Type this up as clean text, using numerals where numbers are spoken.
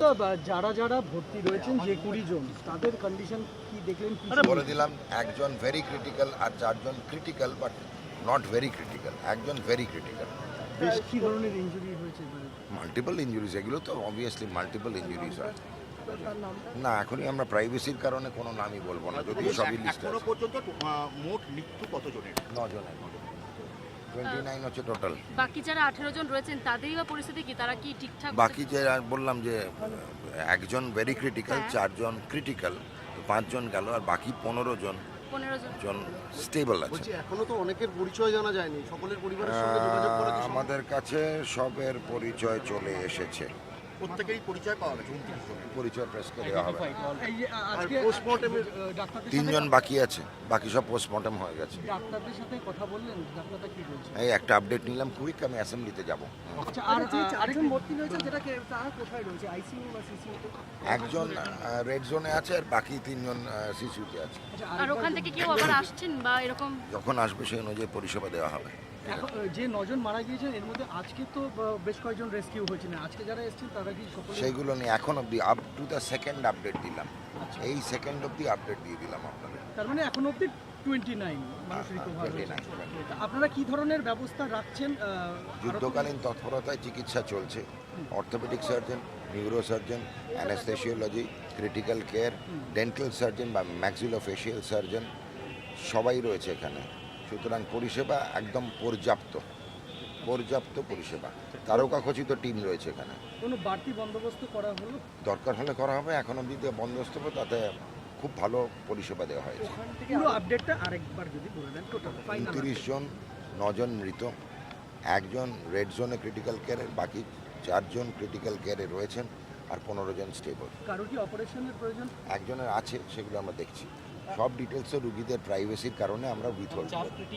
যারা যারা ভর্তি রয়েছেন যে 20 জন তাদের কন্ডিশন কি দেখলেন? বলে দিলাম, একজন ভেরি ক্রিটিক্যাল আর 4 জন critical but not very critical, একজন ভেরি ক্রিটিক্যাল। কি ধরনের ইনজুরি হয়েছে? মাল্টিপল ইঞ্জুরিজ, এগুলো তো অবভিয়াসলি মাল্টিপল ইঞ্জুরিজ হয়। না, এখনই আমরা প্রাইভেসির কারণে কোনো নামই বলবো না, যদিও সবই লিস্ট এখনো পর্যন্ত মোট মৃত্যু কতজনের? 9 জনের 29 হচ্ছে টোটাল। বাকি যারা 18 জন রয়েছেন তাদেরই বা পরিস্থিতি কি? তারা কি ঠিকঠাক? বাকি যে বললাম যে একজন ভেরি ক্রিটিক্যাল, 4 জন ক্রিটিক্যাল, 5 জন গেল, আর বাকি 15 জন স্টেবল আছে। এখনো তো অনেকের পরিচয় জানা যায়নি, সকলের পরিবারের সঙ্গে যোগাযোগ করা কি? আমাদের কাছে সবের পরিচয় চলে এসেছে, প্রত্যেকেরই পরিচয় পাওয়া গেছে, 29 জনের পরিচয় প্রেসকে দেওয়া হবে। আজকে পোস্টমর্টেমের 3 জন বাকি আছে, বাকি সব পোস্টমর্টেম হয়ে গেছে। ডাক্তারদের সাথে কথা বললেন? ডাক্তাররা কি বলছে? এই একটা আপডেট নিলাম কুইক, আমি অ্যাসেম্বলিতে যাব। আচ্ছা, আর যে আরেকজন ভর্তি রয়েছে যেটাকে তারা কোথায় রয়েছে? আইসিইউ বা সিসিইউ? একজন রেড জোনে আছে আর বাকি 3 জন সিসিউতে আছে। আর ওখান থেকে কেউ আবার আসছেন বা এরকম? যখন আসবে সেই অনুযায়ী পরিষেবা দেওয়া হবে। এখন যে 9 জন মারা গিয়েছেন এর মধ্যে আজকে তো বেশ কয়েকজন রেস্কিউ হয়েছে, না আজকে যারা এসেছেন তারা কি সকলে? সেইগুলো নিয়ে এখন অবধি up to the second update দিলাম, এই সেকেন্ড অবধি আপডেট দিয়ে দিলাম আপনাদের। তার মানে এখন অবধি 29 মানুষ রিকভার হয়েছে। 29। আপনারা কি ধরনের ব্যবস্থা রাখছেন? যুদ্ধকালীন তৎপরতায় চিকিৎসা চলছে। Orthopaedic surgeon, neuro surgeon, anaesthesiology, critical care, dental surgeon বা ম্যাক্সিলোফেশিয়াল সার্জন সবাই রয়েছে এখানে। সুতরাং পরিষেবা একদম পর্যাপ্ত পরিষেবা, তারকাখচিত টিম রয়েছে এখানে। কোনো বাড়তি বন্দোবস্ত করা হলো? দরকার হলে করা হবে, এখন অবধি যে বন্দোবস্ত হবে তাতে খুব ভালো পরিষেবা দেওয়া হয়েছে। পুরো আপডেটটা আরেকবার যদি বলে দেন টোটাল। 29 জন, 9 জন মৃত, 1 জন রেড জোনে ক্রিটিক্যাল কেয়ারের, বাকি 4 জন ক্রিটিক্যাল কেয়ারে রয়েছেন, আর 15 জন স্টেবল। কারো কি অপারেশনের প্রয়োজন? একজনের আছে, সেগুলো আমরা দেখছি। সব ডিটেলসও রুগীদের প্রাইভেসির কারণে আমরা উইথহোল্ড করি।